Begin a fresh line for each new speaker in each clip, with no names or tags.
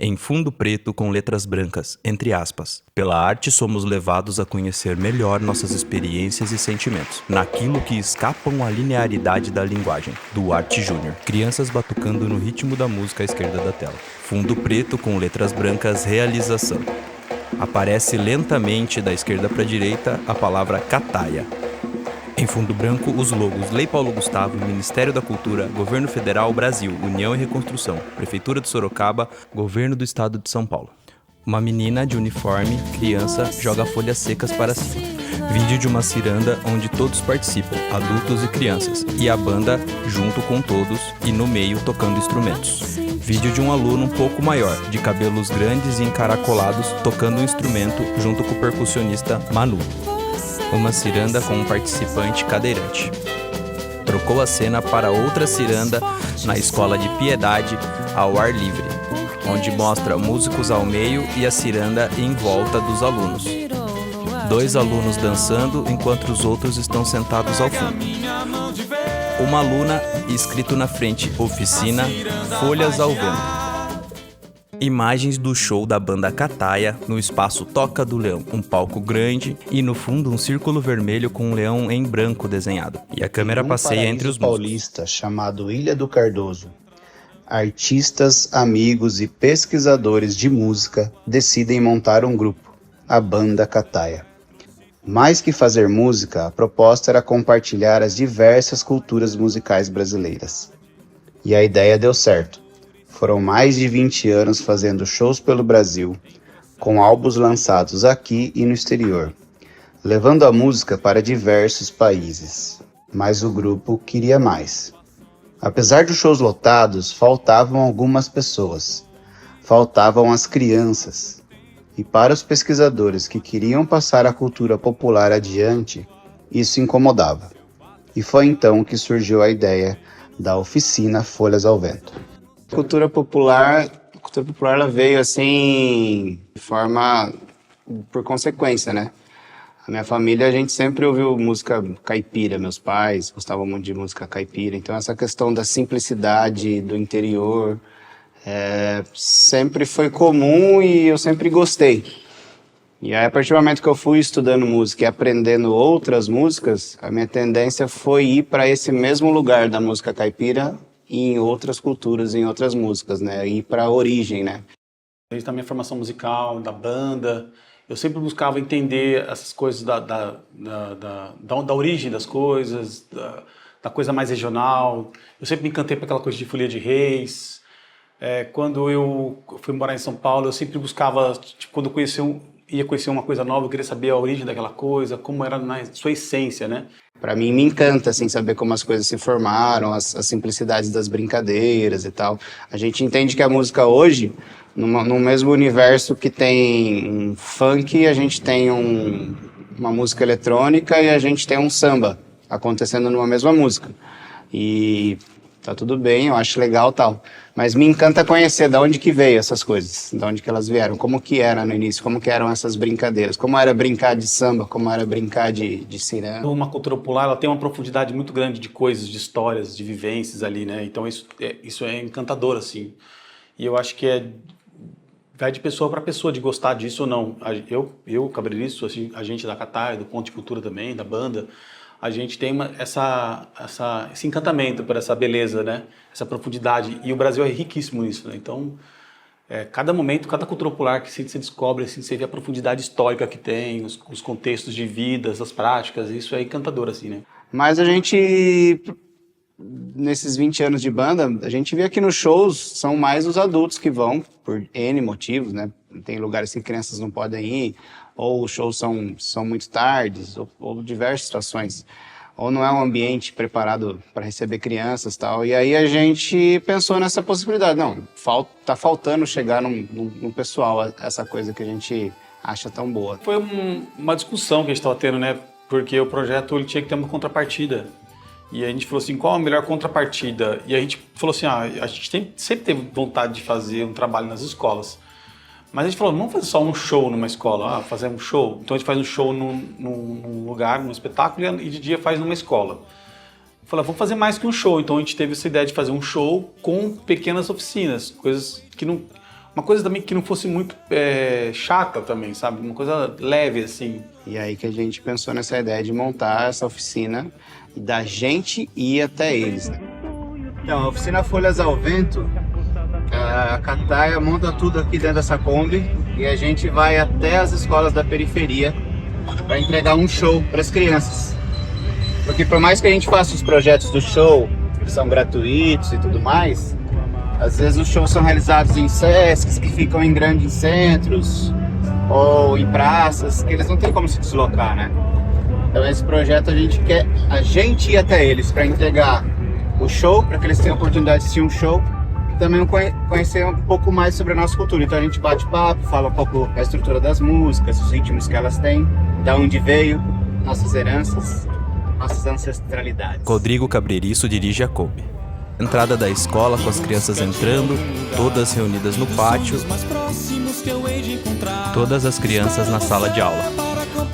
Em fundo preto com letras brancas, entre aspas. Pela arte somos levados a conhecer melhor nossas experiências e sentimentos, naquilo que escapam à linearidade da linguagem. Duarte Júnior. Crianças batucando no ritmo da música à esquerda da tela. Fundo preto com letras brancas, realização. Aparece lentamente da esquerda para a direita a palavra Cataia. Em fundo branco, os logos Lei Paulo Gustavo, Ministério da Cultura, Governo Federal, Brasil, União e Reconstrução, Prefeitura de Sorocaba, Governo do Estado de São Paulo. Uma menina de uniforme, criança, joga folhas secas para cima. Vídeo de uma ciranda onde todos participam, adultos e crianças, e a banda junto com todos e no meio tocando instrumentos. Vídeo de um aluno um pouco maior, de cabelos grandes e encaracolados, tocando um instrumento junto com o percussionista Manu. Uma ciranda com um participante cadeirante. Trocou a cena para outra ciranda na Escola de Piedade, ao ar livre, onde mostra músicos ao meio e a ciranda em volta dos alunos. 2 alunos dançando enquanto os outros estão sentados ao fundo. Uma aluna escrito na frente, oficina, folhas ao vento. Imagens do show da banda Cataia no espaço Toca do Leão, um palco grande e no fundo um círculo vermelho com um leão em branco desenhado. E a câmera passeia entre os
paulista chamado Ilha do Cardoso. Artistas, amigos e pesquisadores de música decidem montar um grupo, a banda Cataia. Mais que fazer música, a proposta era compartilhar as diversas culturas musicais brasileiras. E a ideia deu certo. Foram mais de 20 anos fazendo shows pelo Brasil, com álbuns lançados aqui e no exterior, levando a música para diversos países. Mas o grupo queria mais. Apesar dos shows lotados, faltavam algumas pessoas. Faltavam as crianças. E para os pesquisadores que queriam passar a cultura popular adiante, isso incomodava. E foi então que surgiu a ideia da oficina Folhas ao Vento. A cultura popular ela veio assim, de forma por consequência, né? A minha família, a gente sempre ouviu música caipira, meus pais gostavam muito de música caipira, então essa questão da simplicidade do interior sempre foi comum e eu sempre gostei. E aí, a partir do momento que eu fui estudando música e aprendendo outras músicas, a minha tendência foi ir para esse mesmo lugar da música caipira, em outras culturas, em outras músicas, né? Ir para a origem, né?
Desde a minha formação musical, da banda, eu sempre buscava entender essas coisas da origem das coisas, da coisa mais regional. Eu sempre me encantei por aquela coisa de Folia de Reis. Quando eu fui morar em São Paulo, eu sempre buscava, tipo, quando eu ia conhecer uma coisa nova, eu queria saber a origem daquela coisa, como era na sua essência, né?
Para mim, me encanta, assim, saber como as coisas se formaram, as simplicidades das brincadeiras e tal. A gente entende que a música hoje, no mesmo universo que tem um funk, a gente tem uma música eletrônica e a gente tem um samba acontecendo numa mesma música. E tá tudo bem, eu acho legal e tal. Mas me encanta conhecer de onde que veio essas coisas, de onde que elas vieram, como que era no início, como que eram essas brincadeiras, como era brincar de samba, como era brincar de ciranda.
Uma cultura popular, ela tem uma profundidade muito grande de coisas, de histórias, de vivências ali, né? Então isso é encantador, assim. E eu acho que vai de pessoa para pessoa, de gostar disso ou não. Eu cabeleireiro, assim, a gente da Cataia, do Ponto de Cultura também, da banda, a gente tem esse encantamento por essa beleza, né? Essa profundidade. E o Brasil é riquíssimo nisso, né? Então, cada momento, cada cultura popular que se descobre, assim, você vê a profundidade histórica que tem, os contextos de vida, as práticas, isso é encantador, assim, né?
Mas a gente, nesses 20 anos de banda, a gente vê que nos shows são mais os adultos que vão, por N motivos, né? Tem lugares que crianças não podem ir, ou os shows são muito tardes, ou diversas situações. Ou não é um ambiente preparado para receber crianças e tal. E aí a gente pensou nessa possibilidade. Não, tá faltando chegar no pessoal essa coisa que a gente acha tão boa.
Foi uma discussão que a gente estava tendo, né? Porque o projeto ele tinha que ter uma contrapartida. E a gente falou assim, qual a melhor contrapartida? E a gente falou assim, a gente sempre teve vontade de fazer um trabalho nas escolas. Mas a gente falou, não vamos fazer só um show numa escola, fazer um show. Então a gente faz um show num lugar, num espetáculo, e de dia faz numa escola. Falei, vamos fazer mais que um show. Então a gente teve essa ideia de fazer um show com pequenas oficinas, coisas que não uma coisa também que não fosse muito chata também, sabe? Uma coisa leve, assim.
E aí que a gente pensou nessa ideia de montar essa oficina e da gente ir até eles, né? Então, a oficina Folhas ao Vento, a Cataia monta tudo aqui dentro dessa Kombi e a gente vai até as escolas da periferia para entregar um show para as crianças. Porque por mais que a gente faça os projetos do show, que são gratuitos e tudo mais, às vezes os shows são realizados em SESCs que ficam em grandes centros ou em praças, que eles não têm como se deslocar, né? Então esse projeto a gente quer ir até eles para entregar o show, para que eles tenham a oportunidade de assistir um show e também conhecer um pouco mais sobre a nossa cultura. Então a gente bate papo, fala um pouco da estrutura das músicas, os ritmos que elas têm, da onde veio, nossas heranças, nossas ancestralidades.
Rodrigo Cabreiriço dirige a Kombi. Entrada da escola com as crianças entrando, todas reunidas no pátio, todas as crianças na sala de aula.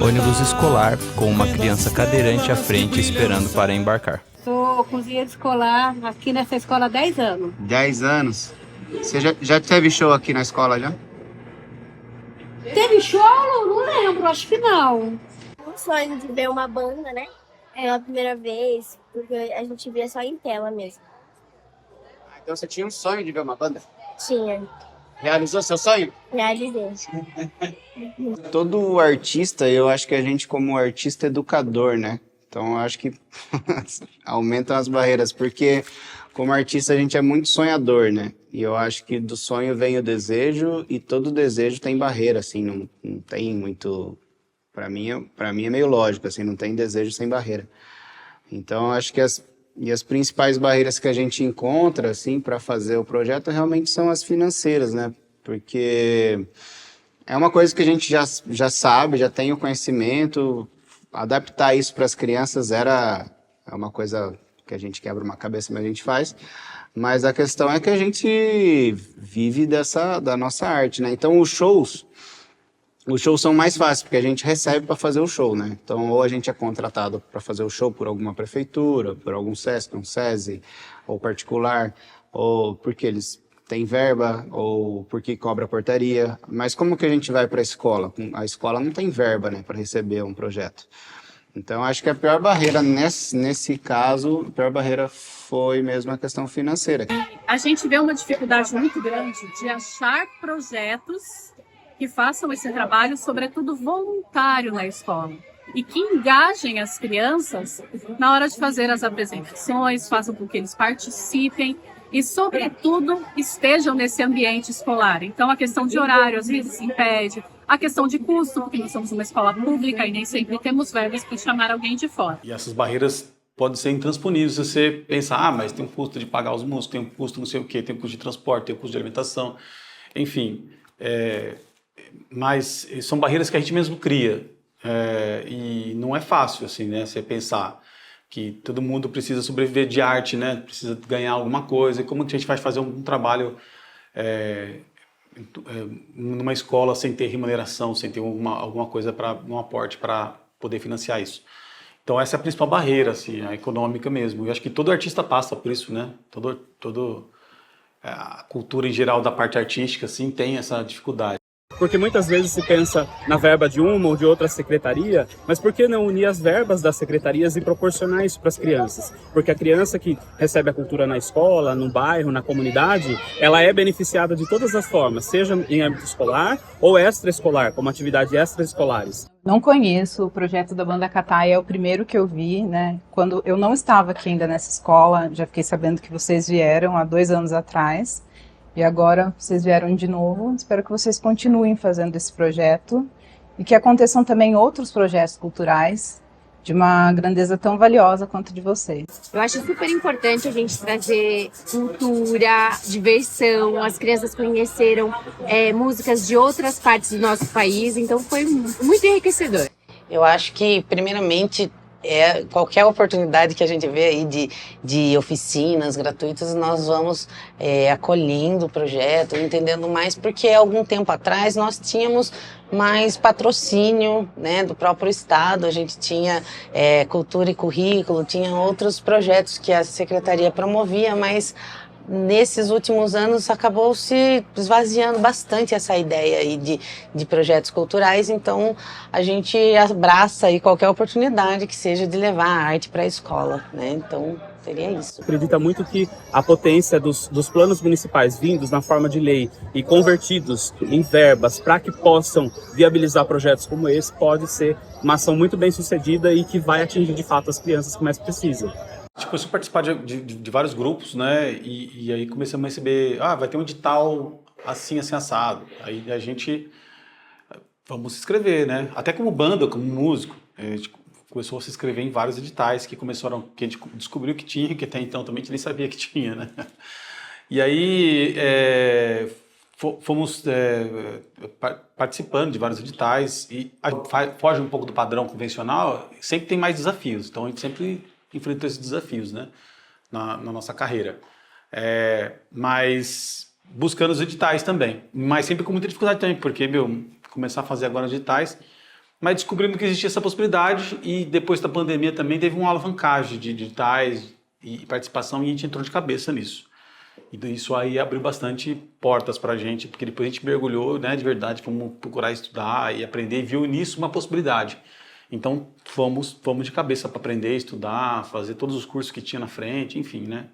Ônibus escolar com uma criança cadeirante à frente esperando para embarcar.
Sou cozinheira escolar aqui nessa escola há 10 anos.
10 anos? Você já teve show aqui na escola já?
Teve show? Não lembro, acho que não.
Um sonho de ver uma banda, né? É a primeira vez, porque a gente via só em tela mesmo.
Então você tinha um sonho de ver uma banda?
Tinha,
Realizou seu sonho?
realizei.
Todo artista, eu acho que a gente como artista educador, né? Então eu acho que aumentam as barreiras, porque como artista a gente é muito sonhador, né? E eu acho que do sonho vem o desejo e todo desejo tem barreira, assim, não tem muito... Para mim é meio lógico, assim, não tem desejo sem barreira. Então eu acho que as principais barreiras que a gente encontra, assim, para fazer o projeto realmente são as financeiras, né? Porque é uma coisa que a gente já sabe, já tem o conhecimento. Adaptar isso para as crianças é uma coisa que a gente quebra uma cabeça, mas a gente faz. Mas a questão é que a gente vive da nossa arte, né? Então os shows são mais fáceis, porque a gente recebe para fazer o show, né? Então, ou a gente é contratado para fazer o show por alguma prefeitura, por algum SESC, um SESI, ou particular, ou porque eles têm verba, ou porque cobra portaria. Mas como que a gente vai para a escola? A escola não tem verba, né, para receber um projeto. Então, acho que a pior barreira nesse caso, a pior barreira foi mesmo a questão financeira.
A gente vê uma dificuldade muito grande de achar projetos que façam esse trabalho, sobretudo voluntário na escola, e que engajem as crianças na hora de fazer as apresentações, façam com que eles participem e, sobretudo, estejam nesse ambiente escolar. Então, a questão de horário às vezes impede, a questão de custo, porque nós somos uma escola pública e nem sempre temos verbas para chamar alguém de fora.
E essas barreiras podem ser intransponíveis se você pensar, mas tem um custo de pagar os músicos, tem um custo não sei o quê, tem um custo de transporte, tem um custo de alimentação, enfim... Mas são barreiras que a gente mesmo cria e não é fácil, assim, né? Você pensar que todo mundo precisa sobreviver de arte, né? Precisa ganhar alguma coisa. E como que a gente vai fazer um trabalho numa escola sem ter remuneração, sem ter alguma coisa um aporte para poder financiar isso? Então essa é a principal barreira, assim, a econômica mesmo. E acho que todo artista passa por isso, né? A cultura em geral da parte artística, assim, tem essa dificuldade.
Porque muitas vezes se pensa na verba de uma ou de outra secretaria, mas por que não unir as verbas das secretarias e proporcionar isso para as crianças? Porque a criança que recebe a cultura na escola, no bairro, na comunidade, ela é beneficiada de todas as formas, seja em âmbito escolar ou extraescolar, como atividades extraescolares.
Não conheço o projeto da Banda Cataia, é o primeiro que eu vi, né? Quando eu não estava aqui ainda nessa escola, já fiquei sabendo que vocês vieram há 2 anos atrás. E agora vocês vieram de novo, espero que vocês continuem fazendo esse projeto e que aconteçam também outros projetos culturais de uma grandeza tão valiosa quanto de vocês.
Eu acho super importante a gente trazer cultura, diversão, as crianças conheceram músicas de outras partes do nosso país, então foi muito enriquecedor.
Eu acho que, primeiramente, qualquer oportunidade que a gente vê aí de oficinas gratuitas, nós vamos acolhendo o projeto, entendendo mais, porque algum tempo atrás nós tínhamos mais patrocínio, né, do próprio Estado, a gente tinha cultura e currículo, tinha outros projetos que a Secretaria promovia, mas nesses últimos anos acabou se esvaziando bastante essa ideia aí de projetos culturais, então a gente abraça aí qualquer oportunidade que seja de levar a arte para a escola, né? Então seria isso.
Acredita muito que a potência dos planos municipais vindos na forma de lei e convertidos em verbas para que possam viabilizar projetos como esse pode ser uma ação muito bem sucedida e que vai atingir de fato as crianças que mais precisam.
A gente começou a participar de vários grupos, né? E aí começamos a receber, vai ter um edital assim assado. Aí a gente, vamos se inscrever, né? Até como banda, como músico, a gente começou a se inscrever em vários editais que a gente descobriu que tinha, que até então também a gente nem sabia que tinha, né? E aí fomos participando de vários editais e foge um pouco do padrão convencional, sempre tem mais desafios, então a gente sempre enfrentou esses desafios, né, na nossa carreira. Mas buscando os editais também, mas sempre com muita dificuldade também, porque, começar a fazer agora os editais, mas descobrindo que existia essa possibilidade e depois da pandemia também teve uma alavancagem de editais e participação e a gente entrou de cabeça nisso. E isso aí abriu bastante portas pra gente, porque depois a gente mergulhou, né, de verdade, fomos procurar estudar e aprender e viu nisso uma possibilidade. Então fomos de cabeça para aprender, estudar, fazer todos os cursos que tinha na frente, enfim, né?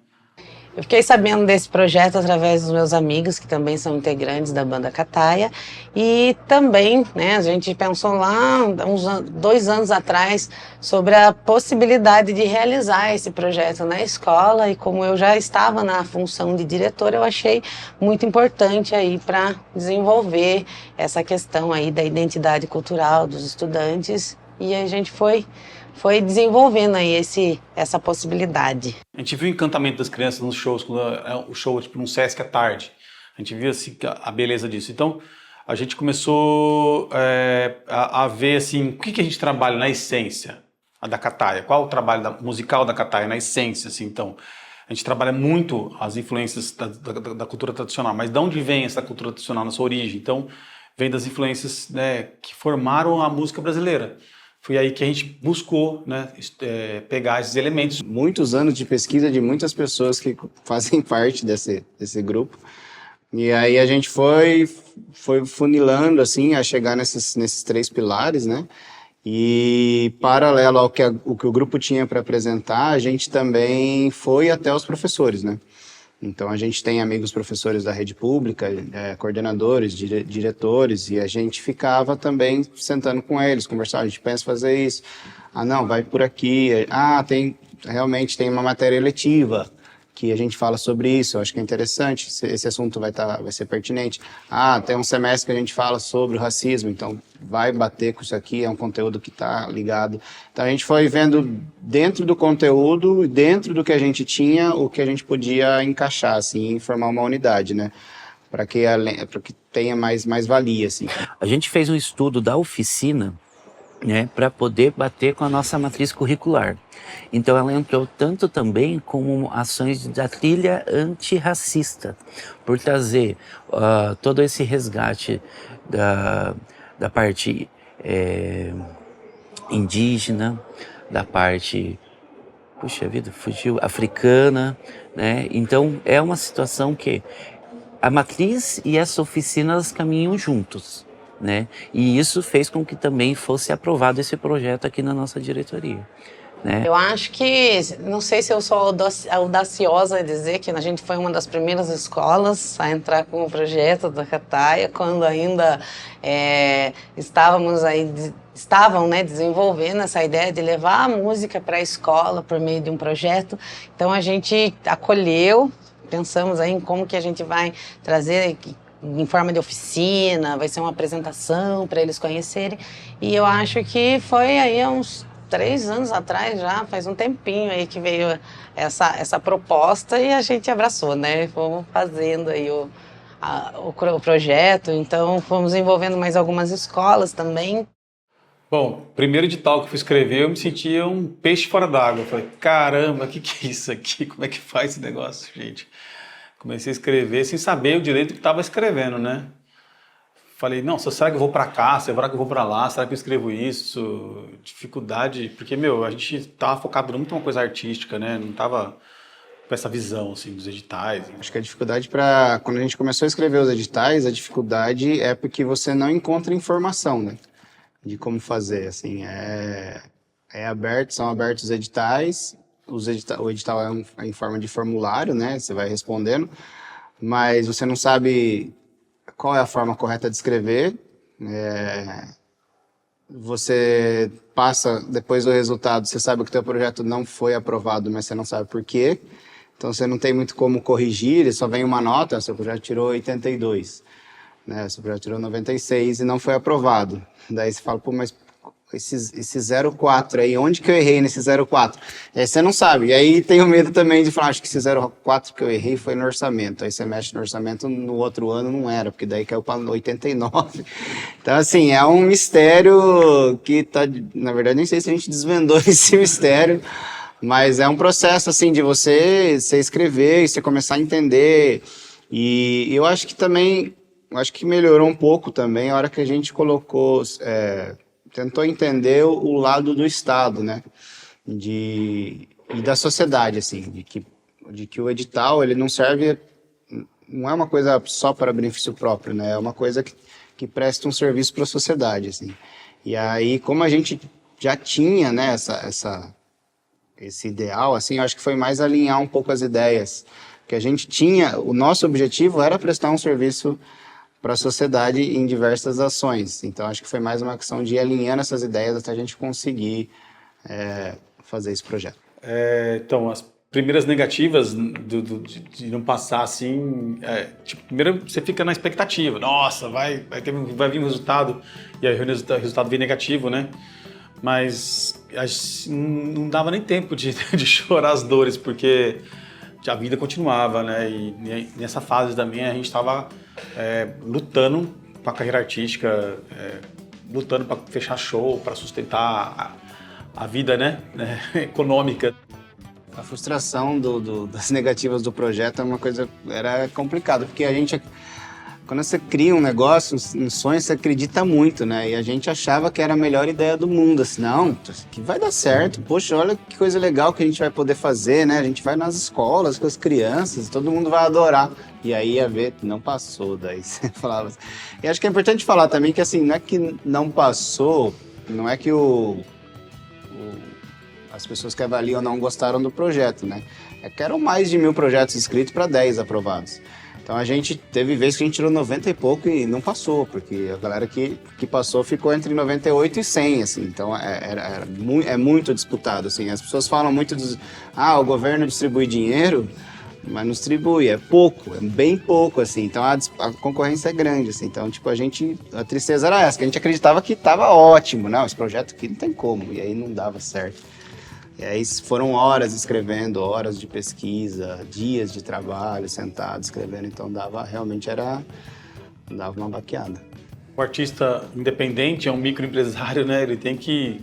Eu fiquei sabendo desse projeto através dos meus amigos, que também são integrantes da Banda Cataia, e também, né, a gente pensou lá, uns 2 anos atrás, sobre a possibilidade de realizar esse projeto na escola, e como eu já estava na função de diretora, eu achei muito importante aí para desenvolver essa questão aí da identidade cultural dos estudantes, e a gente foi desenvolvendo aí essa possibilidade.
A gente viu o encantamento das crianças nos shows, quando o show tipo no Sesc à tarde. A gente viu assim, a beleza disso. Então, a gente começou a ver assim, o que a gente trabalha na essência da Cataia. Qual o trabalho musical da Cataia na essência? Assim, então, a gente trabalha muito as influências da cultura tradicional. Mas de onde vem essa cultura tradicional na sua origem? Então, vem das influências, né, que formaram a música brasileira. Foi aí que a gente buscou, né, pegar esses elementos.
Muitos anos de pesquisa de muitas pessoas que fazem parte desse grupo. E aí a gente foi funilando, assim, a chegar nesses 3 pilares, né? E paralelo ao que o grupo tinha para apresentar, a gente também foi até os professores, né? Então, a gente tem amigos professores da rede pública, coordenadores, diretores, e a gente ficava também sentando com eles, conversando, a gente pensa em fazer isso. Não, vai por aqui. Realmente tem uma matéria eletiva que a gente fala sobre isso, eu acho que é interessante, esse assunto vai ser pertinente. Tem um semestre que a gente fala sobre o racismo, então vai bater com isso aqui, é um conteúdo que está ligado. Então a gente foi vendo dentro do conteúdo, dentro do que a gente tinha, o que a gente podia encaixar, assim, e formar uma unidade, né? Para que tenha mais valia, assim.
A gente fez um estudo da oficina, né, para poder bater com a nossa matriz curricular. Então ela entrou tanto também como ações da trilha antirracista, por trazer todo esse resgate da parte indígena, da parte, puxa vida, fugiu, africana, né? Então é uma situação que a matriz e essa oficina elas caminham juntos, né? E isso fez com que também fosse aprovado esse projeto aqui na nossa diretoria, né?
Eu acho que, não sei se eu sou audaciosa a dizer que a gente foi uma das primeiras escolas a entrar com o projeto da Cataia, quando ainda estavam, né, desenvolvendo essa ideia de levar a música para a escola por meio de um projeto. Então a gente acolheu, pensamos aí em como que a gente vai trazer em forma de oficina, vai ser uma apresentação para eles conhecerem. E eu acho que foi aí há uns 3 anos atrás já, faz um tempinho aí que veio essa proposta e a gente abraçou, né? Fomos fazendo aí o projeto, então fomos envolvendo mais algumas escolas também.
Bom, primeiro edital que eu fui escrever, eu me sentia um peixe fora d'água. Eu falei, caramba, o que é isso aqui? Como é que faz esse negócio, gente? Comecei a escrever sem saber o direito que estava escrevendo, né? Falei, não, será que eu vou para cá? Será que eu vou para lá? Será que eu escrevo isso? Dificuldade, porque, a gente estava focado muito em uma coisa artística, né? Não estava essa visão assim, dos editais?
Acho que a dificuldade quando a gente começou a escrever os editais, a dificuldade é porque você não encontra informação, né? De como fazer, assim, são abertos os editais, o edital é em forma de formulário, né? Você vai respondendo, mas você não sabe qual é a forma correta de escrever. Você passa, depois do resultado, você sabe que o teu projeto não foi aprovado, mas você não sabe por quê. Então você não tem muito como corrigir, só vem uma nota, seu projeto tirou 82, né? Seu projeto tirou 96 e não foi aprovado. Daí você fala, pô, mas esse 04 aí, onde que eu errei nesse 04? Aí você não sabe. E aí tem o medo também de falar, acho que esse 04 que eu errei foi no orçamento. Aí você mexe no orçamento, no outro ano não era, porque daí caiu para 89. Então, assim, é um mistério que tá, na verdade, nem sei se a gente desvendou esse mistério, mas é um processo, assim, de você escrever e você começar a entender. E eu acho que também, melhorou um pouco também a hora que a gente colocou... tentou entender o lado do Estado, né, e da sociedade, assim, de que o edital, ele não é uma coisa só para benefício próprio, né, é uma coisa que presta um serviço para a sociedade, assim. E aí, como a gente já tinha, né, esse ideal, assim, eu acho que foi mais alinhar um pouco as ideias, que a gente tinha, o nosso objetivo era prestar um serviço para a sociedade em diversas ações. Então, acho que foi mais uma questão de ir alinhando essas ideias até a gente conseguir fazer esse projeto.
Então, as primeiras negativas de não passar assim... primeiro você fica na expectativa. Nossa, vai vir um resultado. E aí o resultado vem negativo, né? Mas não dava nem tempo de chorar as dores, porque a vida continuava, né? E nessa fase também a gente estava... lutando com a carreira artística, lutando para fechar show, para sustentar a vida, né, econômica.
A frustração das negativas do projeto é uma coisa, era complicado, porque a gente, quando você cria um negócio, um sonho, você acredita muito, né, e a gente achava que era a melhor ideia do mundo, assim, não, que vai dar certo, poxa, olha que coisa legal que a gente vai poder fazer, né, a gente vai nas escolas com as crianças, todo mundo vai adorar. E aí ia ver, não passou, daí você falava assim. E acho que é importante falar também que, assim, não é que não passou, não é que as pessoas que avaliam não gostaram do projeto, né? É que eram mais de 1000 projetos inscritos para 10 aprovados. Então a gente teve vezes que a gente tirou 90 e pouco e não passou, porque a galera que passou ficou entre 98 e 100, assim. Então é muito disputado, assim. As pessoas falam muito o governo distribui dinheiro, mas não distribui, é pouco, é bem pouco, assim, então a concorrência é grande, assim, então, tipo, a tristeza era essa, que a gente acreditava que estava ótimo, não, esse projeto aqui não tem como, e aí não dava certo. E aí foram horas escrevendo, horas de pesquisa, dias de trabalho, sentado, escrevendo, então dava uma baqueada.
O artista independente é um microempresário, né, ele tem que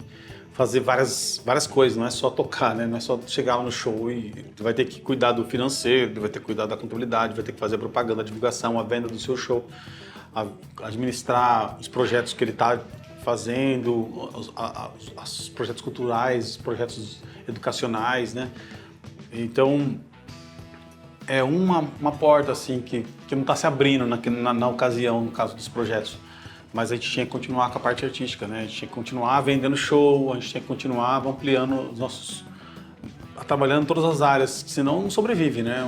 fazer várias coisas, não é só tocar, né? Não é só chegar no show e vai ter que cuidar do financeiro, vai ter que cuidar da contabilidade, vai ter que fazer a propaganda, a divulgação, a venda do seu show, administrar os projetos que ele está fazendo, os projetos culturais, os projetos educacionais, né? Então, é uma porta assim que não está se abrindo na ocasião, no caso dos projetos. Mas a gente tinha que continuar com a parte artística, né? A gente tinha que continuar vendendo show, a gente tinha que continuar ampliando os nossos... trabalhando em todas as áreas, senão não sobrevive, né?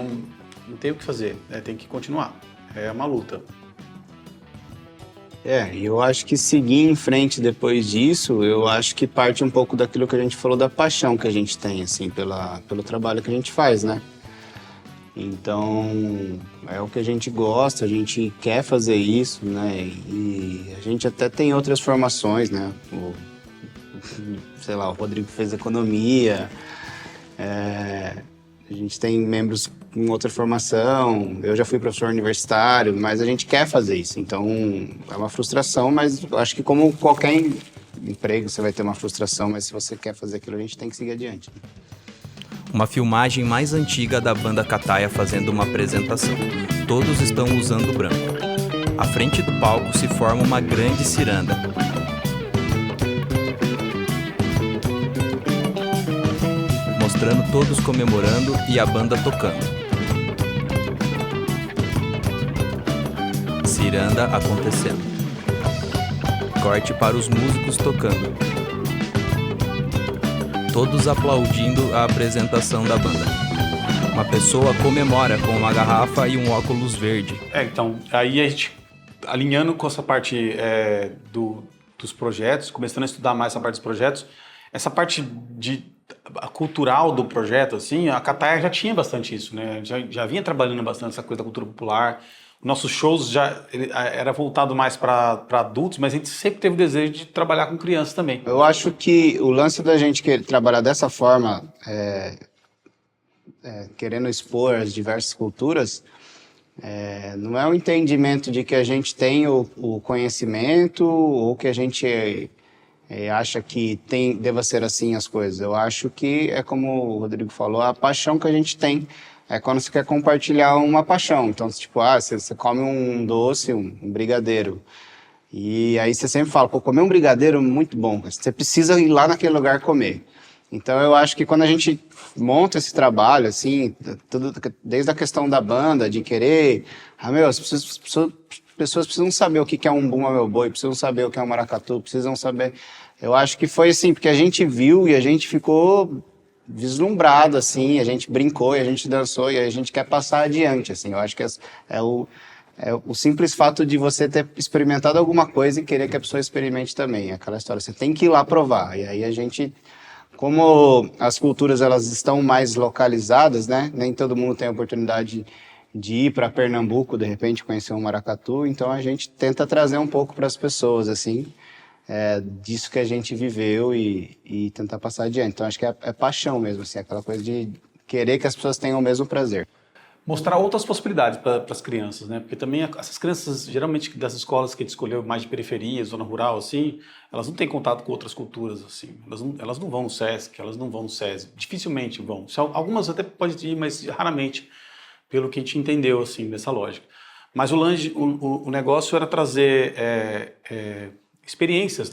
Não tem o que fazer, né? Tem que continuar. É uma luta.
E eu acho que seguir em frente depois disso, eu acho que parte um pouco daquilo que a gente falou, da paixão que a gente tem, assim, pelo trabalho que a gente faz, né? Então, é o que a gente gosta, a gente quer fazer isso, né? E a gente até tem outras formações, né? O Rodrigo fez economia, a gente tem membros com outra formação, eu já fui professor universitário, mas a gente quer fazer isso. Então, é uma frustração, mas acho que como qualquer emprego, você vai ter uma frustração, mas se você quer fazer aquilo, a gente tem que seguir adiante.
Uma filmagem mais antiga da banda Cataia fazendo uma apresentação. Todos estão usando branco. À frente do palco se forma uma grande ciranda. mostrando todos comemorando e a banda tocando. Ciranda acontecendo. Corte para os músicos tocando. Todos aplaudindo a apresentação da banda. Uma pessoa comemora com uma garrafa e um óculos verde.
Então, aí a gente, alinhando com essa parte dos projetos, começando a estudar mais essa parte dos projetos, essa parte cultural do projeto, assim, a Cataia já tinha bastante isso, né? Já vinha trabalhando bastante essa coisa da cultura popular. Nossos shows era voltado mais para adultos, mas a gente sempre teve o desejo de trabalhar com crianças também.
Eu acho que o lance da gente trabalhar dessa forma, querendo expor as diversas culturas, não é o entendimento de que a gente tem o conhecimento ou que a gente acha que deva ser assim as coisas. Eu acho que é como o Rodrigo falou, a paixão que a gente tem. É quando você quer compartilhar uma paixão. Então, tipo, você come um doce, um brigadeiro. E aí você sempre fala, pô, comer um brigadeiro é muito bom. Você precisa ir lá naquele lugar comer. Então, eu acho que quando a gente monta esse trabalho, assim, desde a questão da banda, de querer... as pessoas precisam saber o que é um bumba meu boi, precisam saber o que é um maracatu, precisam saber... Eu acho que foi assim, porque a gente viu e a gente ficou... vislumbrado, assim, a gente brincou e a gente dançou e a gente quer passar adiante, assim. Eu acho que é o simples fato de você ter experimentado alguma coisa e querer que a pessoa experimente também. É aquela história, você tem que ir lá provar. E aí a gente, como as culturas elas estão mais localizadas, né? Nem todo mundo tem a oportunidade de ir para Pernambuco, de repente, conhecer um maracatu, então a gente tenta trazer um pouco para as pessoas, assim, disso que a gente viveu e tentar passar adiante. Então, acho que é paixão mesmo, assim, aquela coisa de querer que as pessoas tenham o mesmo prazer.
Mostrar outras possibilidades para as crianças, né? Porque também essas crianças, geralmente das escolas que a gente escolheu mais de periferia, zona rural, assim, elas não têm contato com outras culturas, assim. Elas não vão no SESC, elas não vão no SESI, dificilmente vão. Algumas até podem ir, mas raramente, pelo que a gente entendeu, assim, nessa lógica. Mas o negócio era trazer...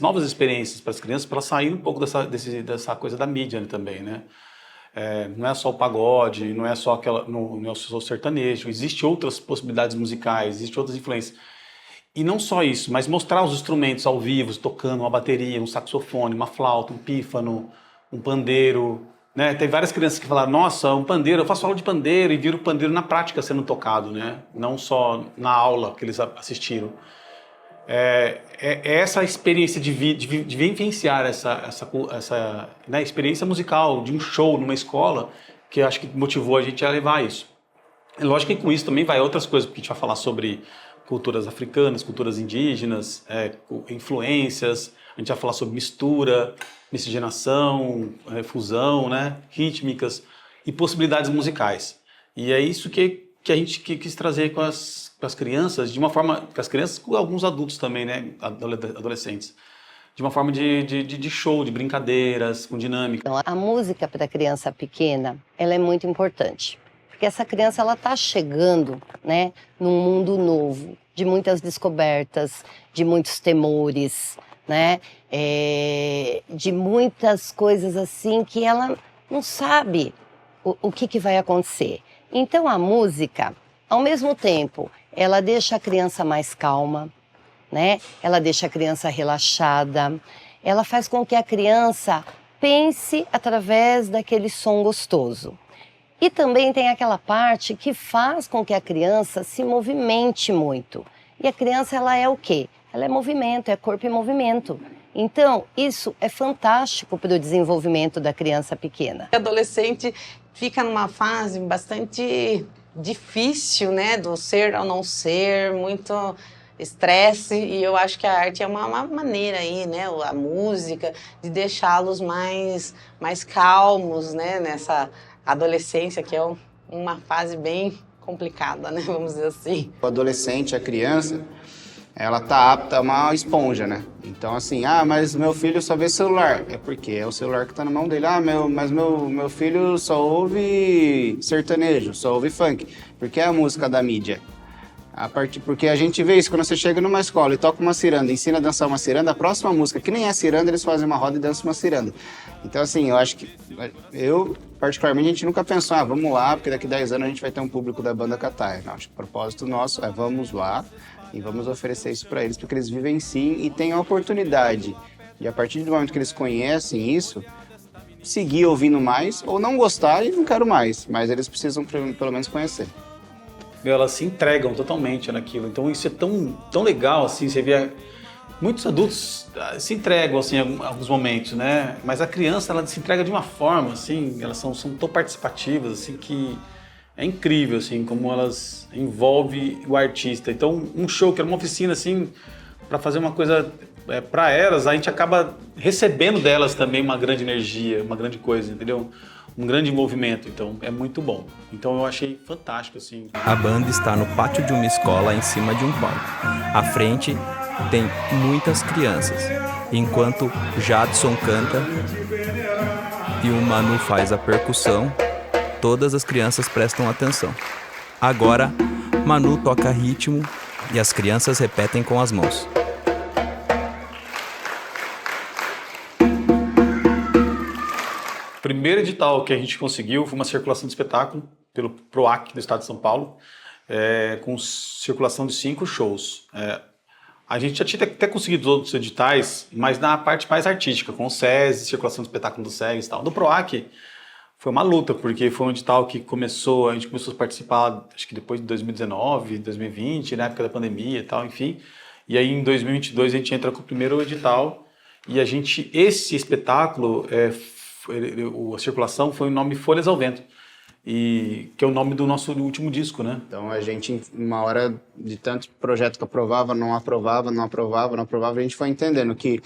novas experiências para as crianças, para elas saírem um pouco dessa coisa da mídia, né, também, né? Não é só o pagode, não é só o sertanejo, existem outras possibilidades musicais, existem outras influências. E não só isso, mas mostrar os instrumentos ao vivo, tocando uma bateria, um saxofone, uma flauta, um pífano, um pandeiro, né? Tem várias crianças que falaram, nossa, um pandeiro, eu faço aula de pandeiro, e viram o pandeiro na prática sendo tocado, né? Não só na aula que eles assistiram. Essa experiência de vivenciar essa né, experiência musical de um show numa escola que eu acho que motivou a gente a levar isso. É lógico que com isso também vai outras coisas, porque a gente vai falar sobre culturas africanas, culturas indígenas, influências, a gente vai falar sobre mistura, miscigenação, fusão, né, rítmicas e possibilidades musicais. E é isso que a gente quis trazer com as crianças, de uma forma, com as crianças, com alguns adultos também, né, adolescentes, de uma forma de show, de brincadeiras, com dinâmica.
Então, a música para a criança pequena, ela é muito importante, porque essa criança, ela está chegando, né, num mundo novo, de muitas descobertas, de muitos temores, né, de muitas coisas assim que ela não sabe o que vai acontecer. Então, a música, ao mesmo tempo, ela deixa a criança mais calma, né? Ela deixa a criança relaxada, ela faz com que a criança pense através daquele som gostoso. E também tem aquela parte que faz com que a criança se movimente muito. E a criança, ela é o quê? Ela é movimento, é corpo em movimento. Então, isso é fantástico para o desenvolvimento da criança pequena.
O adolescente fica numa fase bastante difícil, né, do ser ao não ser, muito estresse, e eu acho que a arte é uma maneira aí, né, a música, de deixá-los mais calmos, né, nessa adolescência, que é uma fase bem complicada, né, vamos dizer assim.
O adolescente, a criança, ela tá apta a uma esponja, né? Então, assim, mas meu filho só vê celular. É porque é o celular que tá na mão dele. Mas meu filho só ouve sertanejo, só ouve funk. Porque é a música da mídia. Porque a gente vê isso, quando você chega numa escola e toca uma ciranda, ensina a dançar uma ciranda, a próxima música, que nem é ciranda, eles fazem uma roda e dançam uma ciranda. Então, assim, eu acho que, particularmente, a gente nunca pensou, vamos lá, porque daqui 10 anos a gente vai ter um público da Banda Cataia. Não, acho que o propósito nosso é vamos lá e vamos oferecer isso para eles, porque eles vivem sim e têm a oportunidade de, a partir do momento que eles conhecem isso, seguir ouvindo mais ou não gostar e não quero mais, mas eles precisam pelo menos conhecer.
Elas se entregam totalmente naquilo, então isso é tão legal, assim, você vê muitos adultos se entregam, assim, em alguns momentos, né, mas a criança, ela se entrega de uma forma, assim, elas são tão participativas, assim, que é incrível, assim, como elas envolvem o artista. Então, um show que era uma oficina, assim, para fazer uma coisa para elas, a gente acaba recebendo delas também uma grande energia, uma grande coisa, entendeu? Um grande envolvimento, então é muito bom. Então eu achei fantástico, assim.
A banda está no pátio de uma escola em cima de um palco. À frente tem muitas crianças, enquanto Jadson canta e o Manu faz a percussão, todas as crianças prestam atenção. Agora, Manu toca ritmo e as crianças repetem com as mãos.
O primeiro edital que a gente conseguiu foi uma circulação de espetáculo pelo PROAC do Estado de São Paulo, com circulação de 5 shows. A gente já tinha até conseguido outros editais, mas na parte mais artística, com o SESI, circulação de espetáculo do SESI e tal. Do PROAC foi uma luta, porque foi um edital que a gente começou a participar, acho que depois de 2019, 2020, na época da pandemia e tal, enfim. E aí em 2022 a gente entra com o primeiro edital e esse espetáculo, a circulação foi o nome Folhas ao Vento, que é o nome do nosso último disco, né?
Então a gente, uma hora de tanto projeto que aprovava, não aprovava, a gente foi entendendo que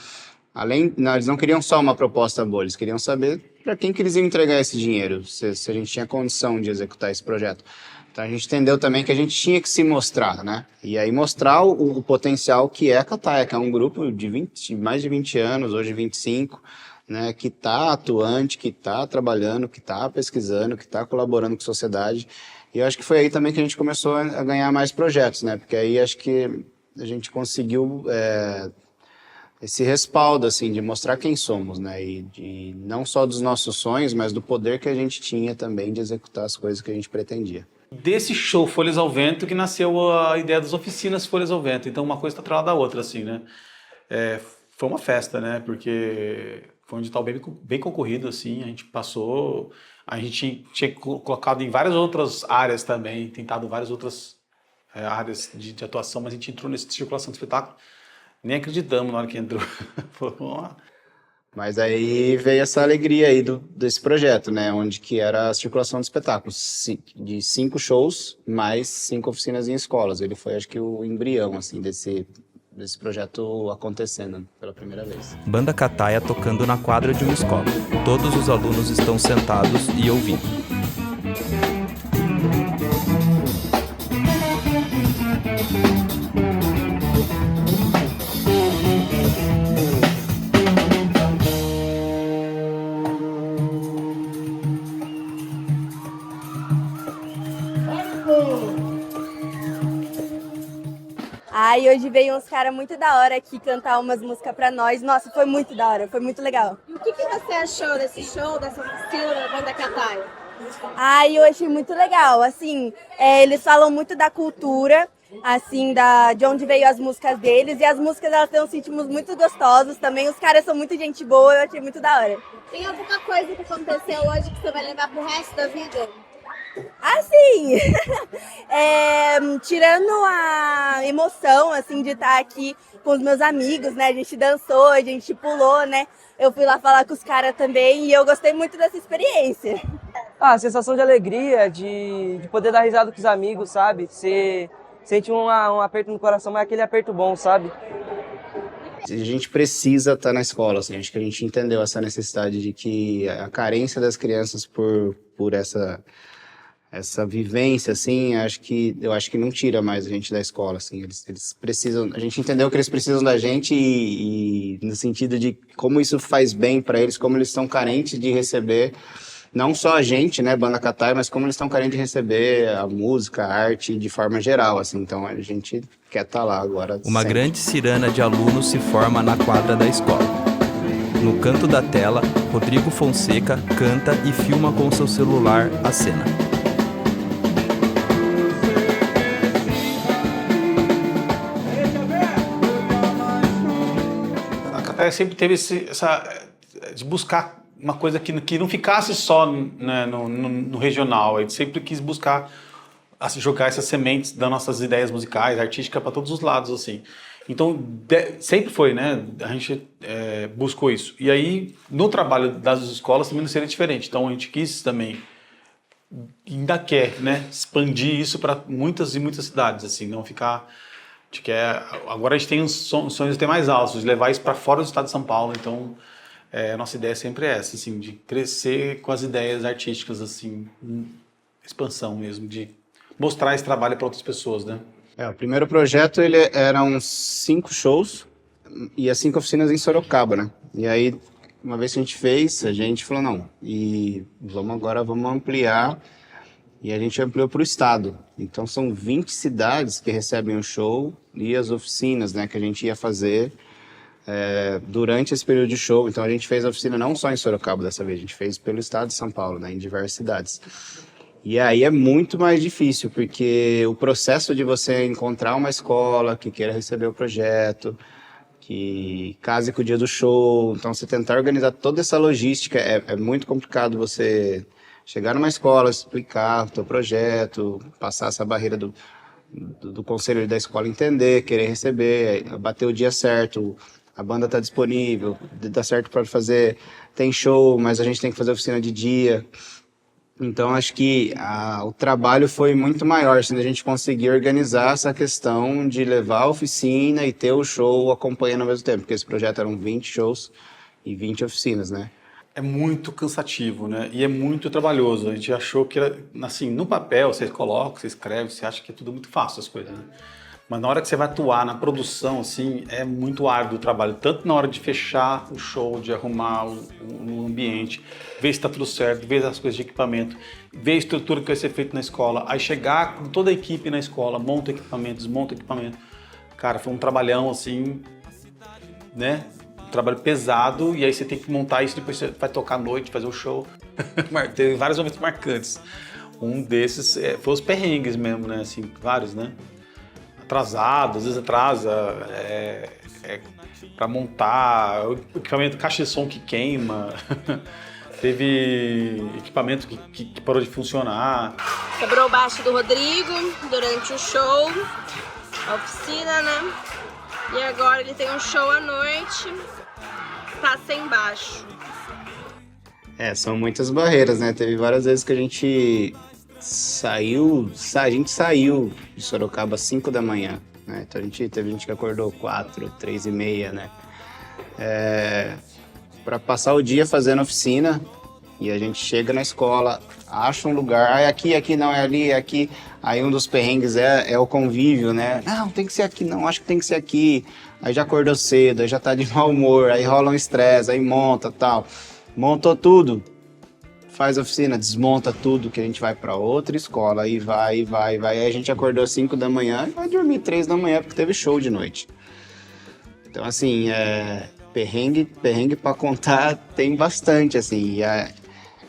eles não queriam só uma proposta boa, eles queriam saber para quem que eles iam entregar esse dinheiro, se a gente tinha condição de executar esse projeto. Então a gente entendeu também que a gente tinha que se mostrar, né? E aí mostrar o potencial que é a Cataia, que é um grupo de mais de 20 anos, hoje 25, né, que está atuante, que está trabalhando, que está pesquisando, que está colaborando com a sociedade. E eu acho que foi aí também que a gente começou a ganhar mais projetos, né? Porque aí acho que a gente conseguiu esse respaldo, assim, de mostrar quem somos, né? E não só dos nossos sonhos, mas do poder que a gente tinha também de executar as coisas que a gente pretendia.
Desse show Folhas ao Vento que nasceu a ideia das oficinas Folhas ao Vento. Então uma coisa está atrelada à outra, assim, né? Foi uma festa, né? Porque foi um edital bem concorrido, assim, a gente tinha colocado em várias outras áreas também, tentado várias outras áreas de atuação, mas a gente entrou nessa circulação de espetáculo, nem acreditamos na hora que entrou.
Mas aí veio essa alegria aí desse projeto, né, onde que era a circulação de espetáculos, de 5 shows, mais 5 oficinas em escolas. Ele foi, acho que, o embrião, assim, desse projeto acontecendo pela primeira vez.
Banda Cataia tocando na quadra de uma escola. Todos os alunos estão sentados e ouvindo.
Aí hoje veio uns caras muito da hora aqui cantar umas músicas pra nós. Nossa, foi muito da hora, foi muito legal.
E o que você achou desse show, dessa oficina da Banda Cataia?
Eu achei muito legal, assim, eles falam muito da cultura, assim, de onde veio as músicas deles, e as músicas, elas têm uns ritmos muito gostosos também, os caras são muito gente boa, eu achei muito da hora.
Tem alguma coisa que aconteceu hoje que você vai levar pro resto da vida?
Assim, tirando a emoção, assim, de estar aqui com os meus amigos, né, a gente dançou, a gente pulou, né, eu fui lá falar com os caras também e eu gostei muito dessa experiência.
A sensação de alegria, de poder dar risada com os amigos, sabe, você sente um aperto no coração, mas aquele aperto bom, sabe.
A gente precisa estar na escola, assim, acho que a gente entendeu essa necessidade de que a carência das crianças por essa vivência, assim, eu acho que não tira mais a gente da escola, assim, eles precisam, a gente entendeu que eles precisam da gente e no sentido de como isso faz bem para eles, como eles estão carentes de receber não só a gente, né, Banda Cataia, mas como eles estão querendo receber a música, a arte de forma geral, assim, então a gente quer estar lá agora.
Uma
sempre.
grande cirana de alunos se forma na quadra da escola. No canto da tela, Rodrigo Fonseca canta e filma com seu celular a cena.
A Cataia sempre teve essa de buscar uma coisa que não ficasse só, né, no regional. A gente sempre quis buscar jogar essas sementes das nossas ideias musicais, artísticas, para todos os lados, assim. Então, sempre foi, né? A gente buscou isso. E aí, no trabalho das escolas também não seria diferente. Então, a gente quis também, ainda quer, né, expandir isso para muitas e muitas cidades, assim, não ficar... A gente quer, agora a gente tem uns sonhos até mais altos, de levar isso para fora do estado de São Paulo. Então, a nossa ideia sempre é essa, assim, de crescer com as ideias artísticas, assim, expansão mesmo, de mostrar esse trabalho para outras pessoas, né?
O primeiro projeto, eram 5 shows e as 5 oficinas em Sorocaba, né? E aí, uma vez que a gente fez, a gente falou, não, e vamos ampliar, e a gente ampliou para o estado. Então, são 20 cidades que recebem o show e as oficinas, né, que a gente ia fazer durante esse período de show. Então, a gente fez a oficina não só em Sorocaba dessa vez, a gente fez pelo estado de São Paulo, né, em diversas cidades. E aí é muito mais difícil, porque o processo de você encontrar uma escola que queira receber o projeto, que case com o dia do show, então você tentar organizar toda essa logística, é muito complicado você chegar numa escola, explicar o teu projeto, passar essa barreira do conselho da escola entender, querer receber, bater o dia certo, a banda está disponível, dá certo para fazer, tem show, mas a gente tem que fazer oficina de dia. Então, acho que o trabalho foi muito maior, assim, a gente conseguir organizar essa questão de levar a oficina e ter o show acompanhando ao mesmo tempo, porque esse projeto eram 20 shows e 20 oficinas, né?
É muito cansativo, né? E é muito trabalhoso. A gente achou que era, assim, no papel, você coloca, você escreve, você acha que é tudo muito fácil as coisas, né? Mas na hora que você vai atuar na produção, assim, é muito árduo o trabalho. Tanto na hora de fechar o show, de arrumar o ambiente, ver se está tudo certo, ver as coisas de equipamento, ver a estrutura que vai ser feita na escola, aí chegar com toda a equipe na escola, monta equipamento, desmonta equipamento. Cara, foi um trabalhão, assim, né? Um trabalho pesado, e aí você tem que montar isso, depois você vai tocar à noite, fazer o show. Teve vários momentos marcantes. Um desses foi os perrengues mesmo, né? Assim, vários, né? Atrasado, às vezes atrasa, para montar, o equipamento, caixa de som que queima, teve equipamento que parou de funcionar.
Quebrou o baixo do Rodrigo durante o show, a oficina, né? E agora ele tem um show à noite, tá sem baixo.
São muitas barreiras, né? Teve várias vezes que a gente saiu de Sorocaba às 5 da manhã, né? Então teve gente que acordou 4, 3h30, né? Para passar o dia fazendo oficina, e a gente chega na escola, acha um lugar, aqui não, é ali, é aqui. Aí um dos perrengues é o convívio, né? Não, tem que ser aqui, não, acho que tem que ser aqui. Aí já acordou cedo, aí já tá de mau humor, aí rola um estresse, aí monta, tal. Montou tudo, faz oficina, desmonta tudo, que a gente vai para outra escola, aí vai. Aí a gente acordou às 5 da manhã e vai dormir 3 da manhã, porque teve show de noite. Então, assim, perrengue para contar tem bastante, assim.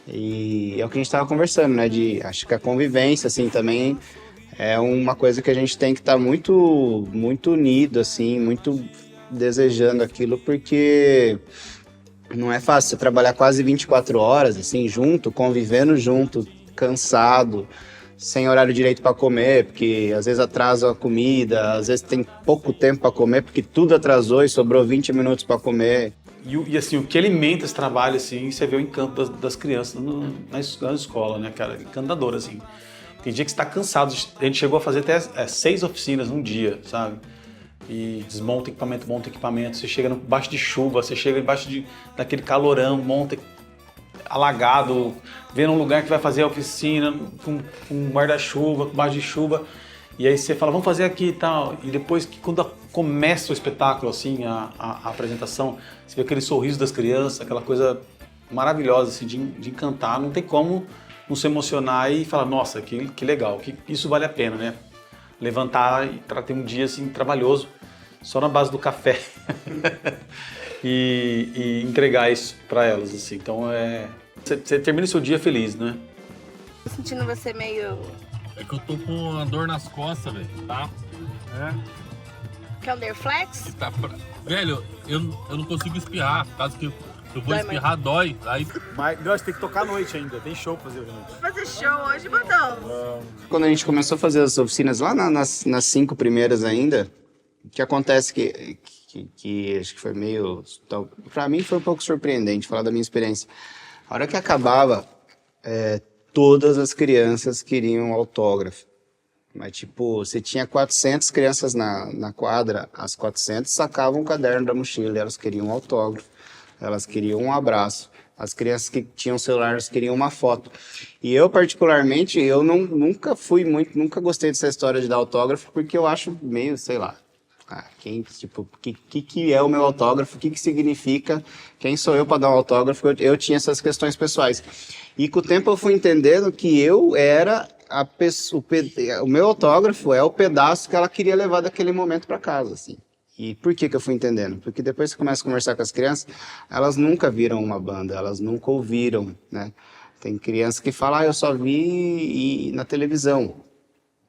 E é o que a gente estava conversando, né? Acho que a convivência, assim, também é uma coisa que a gente tem que estar muito, muito unido, assim, muito desejando aquilo, porque não é fácil você trabalhar quase 24 horas, assim, junto, convivendo junto, cansado, sem horário direito para comer, porque às vezes atrasa a comida, às vezes tem pouco tempo para comer, porque tudo atrasou e sobrou 20 minutos para comer.
E assim, o que alimenta esse trabalho, assim, você vê o encanto das crianças na escola, né, cara? Encantador, assim. Tem dia que você tá cansado, a gente chegou a fazer até 6 oficinas num dia, sabe? E desmonta equipamento, monta equipamento, você chega embaixo de chuva, você chega embaixo daquele calorão, monta alagado, vê num lugar que vai fazer a oficina, com guarda-chuva, com baixo de chuva, e aí você fala, vamos fazer aqui e tal, e depois, quando começa o espetáculo, assim, a apresentação, você vê aquele sorriso das crianças, aquela coisa maravilhosas, assim, de encantar. Não tem como não se emocionar e falar, nossa, que legal, que isso vale a pena, né? Levantar e ter um dia assim trabalhoso, só na base do café e entregar isso para elas, assim. Então você termina o seu dia feliz, né?
Tô sentindo você meio...
É que eu tô com uma dor nas costas, velho, tá?
Quer um Nerflex?
Velho, eu não consigo espirrar, por causa que eu vou espirrar, dói. Aí...
Mas nós tem que tocar à noite ainda, tem show pra fazer hoje à noite.
Fazer show hoje, Botão?
Quando a gente começou a fazer as oficinas lá nas 5 primeiras ainda, o que acontece que acho que foi meio... Pra mim foi um pouco surpreendente falar da minha experiência. A hora que acabava, todas as crianças queriam autógrafo. Mas, tipo, você tinha 400 crianças na quadra, as 400 sacavam um caderno da mochila, elas queriam autógrafo, elas queriam um abraço. As crianças que tinham celulares queriam uma foto. E eu, particularmente, nunca gostei dessa história de dar autógrafo, porque eu acho meio, sei lá, que é o meu autógrafo, o que significa, quem sou eu para dar um autógrafo? Eu tinha essas questões pessoais. E com o tempo eu fui entendendo que eu era o meu autógrafo é o pedaço que ela queria levar daquele momento para casa, assim. E por que eu fui entendendo? Porque depois que você começa a conversar com as crianças, elas nunca viram uma banda, elas nunca ouviram, né? Tem crianças que falam, eu só vi na televisão.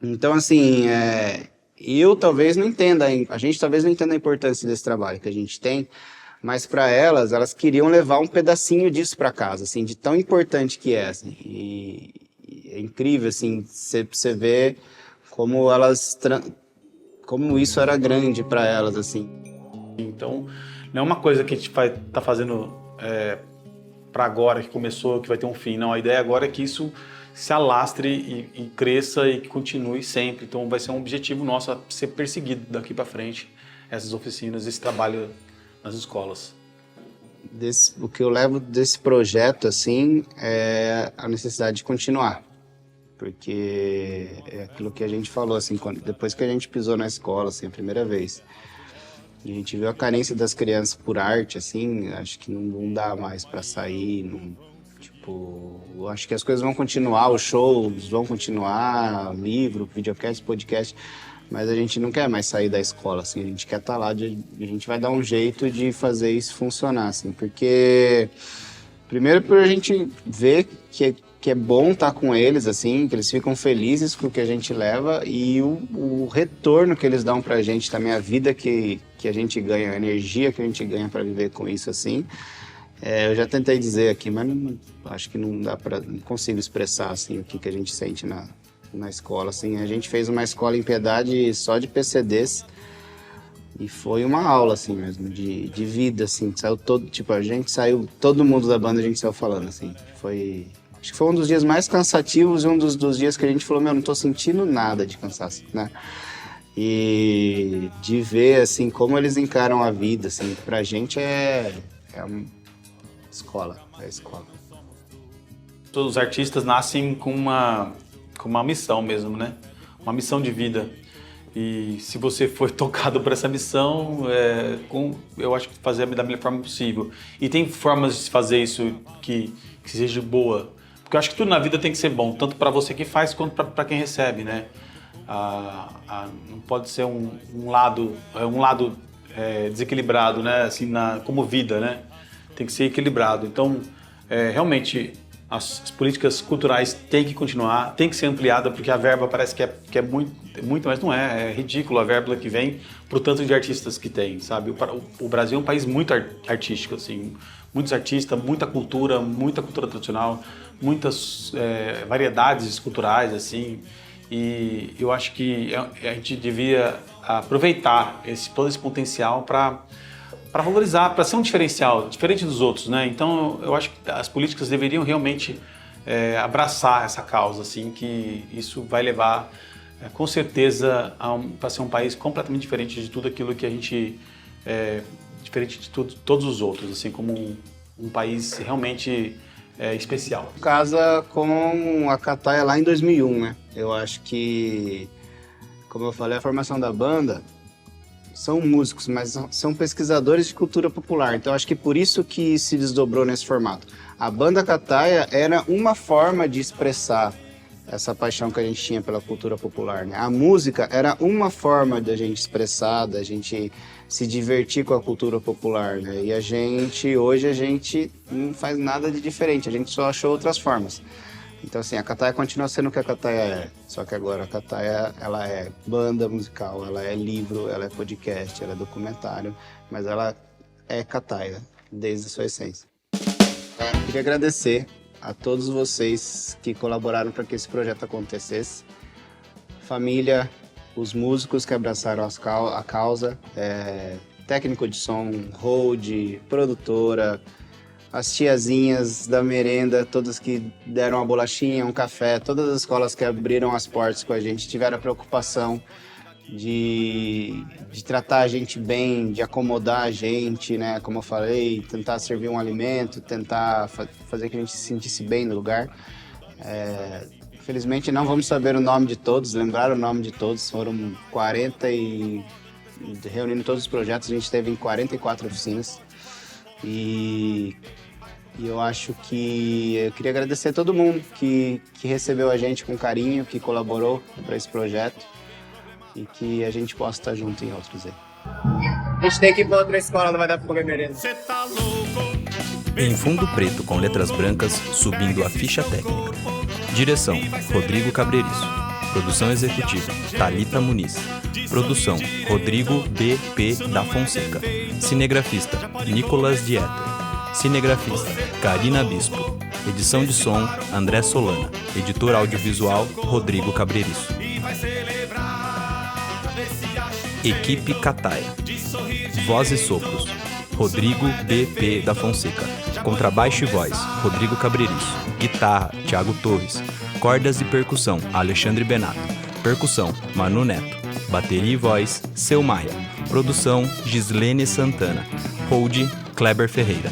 Então, assim, eu talvez não entenda, a gente talvez não entenda a importância desse trabalho que a gente tem, mas para elas queriam levar um pedacinho disso para casa, assim, de tão importante que é, assim. E é incrível, assim, você ver como como isso era grande para elas, assim.
Então, não é uma coisa que a gente tá fazendo para agora, que começou, que vai ter um fim. Não, a ideia agora é que isso se alastre e cresça e que continue sempre. Então, vai ser um objetivo nosso a ser perseguido daqui para frente, essas oficinas, esse trabalho nas escolas.
O que eu levo desse projeto, assim, é a necessidade de continuar. Porque é aquilo que a gente falou, assim, depois que a gente pisou na escola, assim, a primeira vez, a gente viu a carência das crianças por arte, assim, acho que não dá mais para sair, eu acho que as coisas vão continuar, os shows vão continuar, livro, videocast, podcast, mas a gente não quer mais sair da escola, assim, a gente quer estar lá, a gente vai dar um jeito de fazer isso funcionar, assim, porque primeiro por a gente ver que é bom estar com eles, assim, que eles ficam felizes com o que a gente leva e o retorno que eles dão pra gente, também a vida que a gente ganha, a energia que a gente ganha para viver com isso, assim. Eu já tentei dizer aqui, mas acho que não consigo expressar, assim, o que a gente sente na escola, assim. A gente fez uma escola em Piedade só de PCDs e foi uma aula, assim, mesmo, de vida, assim. Saiu todo mundo da banda, a gente saiu falando, assim. Acho que foi um dos dias mais cansativos e um dos dias que a gente falou, não tô sentindo nada de cansaço, né? E de ver, assim, como eles encaram a vida, assim, pra gente é uma escola, é a escola.
Todos os artistas nascem com uma missão mesmo, né? Uma missão de vida. E se você for tocado por essa missão, eu acho que fazer da melhor forma possível. E tem formas de se fazer isso que seja boa. Porque eu acho que tudo na vida tem que ser bom, tanto para você que faz quanto para quem recebe, né? Não pode ser um lado desequilibrado, né? Assim, como vida, né? Tem que ser equilibrado. Então, realmente, as políticas culturais têm que continuar, tem que ser ampliada, porque a verba parece que é muito, mas não é. É ridículo a verba que vem pro tanto de artistas que tem, sabe? O Brasil é um país muito artístico, assim. Muitos artistas, muita cultura tradicional, muitas variedades culturais, assim, e eu acho que a gente devia aproveitar todo esse potencial para valorizar, para ser um diferencial, diferente dos outros, né? Então, eu acho que as políticas deveriam realmente abraçar essa causa, assim, que isso vai levar, com certeza, para ser um país completamente diferente de tudo aquilo que a gente... diferente de todos os outros, assim, como um país realmente especial.
Casa com a Cataia lá em 2001, né? Eu acho que, como eu falei, a formação da banda, são músicos, mas são pesquisadores de cultura popular. Então acho que por isso que se desdobrou nesse formato. A Banda Cataia era uma forma de expressar essa paixão que a gente tinha pela cultura popular, né? A música era uma forma da gente expressar, da gente se divertir com a cultura popular, né? E hoje a gente não faz nada de diferente, a gente só achou outras formas. Então assim, a Cataia continua sendo o que a Cataia é, só que agora a Cataia, ela é banda musical, ela é livro, ela é podcast, ela é documentário, mas ela é Cataia, desde a sua essência. Queria agradecer a todos vocês que colaboraram para que esse projeto acontecesse. Família, os músicos que abraçaram a causa, técnico de som, hold, produtora, as tiazinhas da merenda, todas que deram uma bolachinha, um café, todas as escolas que abriram as portas com a gente, tiveram a preocupação de tratar a gente bem, de acomodar a gente, né? Como eu falei, tentar servir um alimento, tentar fazer que a gente se sentisse bem no lugar. Infelizmente não vamos saber o nome de todos, lembrar o nome de todos, foram 40 e reunindo todos os projetos, a gente esteve em 44 oficinas e eu acho que eu queria agradecer a todo mundo que recebeu a gente com carinho, que colaborou para esse projeto e que a gente possa estar junto em outros aí.
A gente tem que ir para outra escola, não vai dar para comer merenda.
Em fundo preto com letras brancas, subindo a ficha técnica. Direção, Rodrigo Cabreiriço. Produção executiva, Thalita Muniz. Produção, Rodrigo B.P. da Fonseca. Cinegrafista, Nicolas Dieter. Cinegrafista, Karina Bispo. Edição de som, André Solana. Editor audiovisual, Rodrigo Cabreiriço. Equipe Cataia. Voz e sopros, Rodrigo B.P. da Fonseca. Contrabaixo e voz, Rodrigo Cabreiriço. Guitarra, Thiago Torres. Cordas e percussão, Alexandre Benato. Percussão, Manu Neto. Bateria e voz, Seu Maia. Produção, Gislene Santana. Hold, Kleber Ferreira.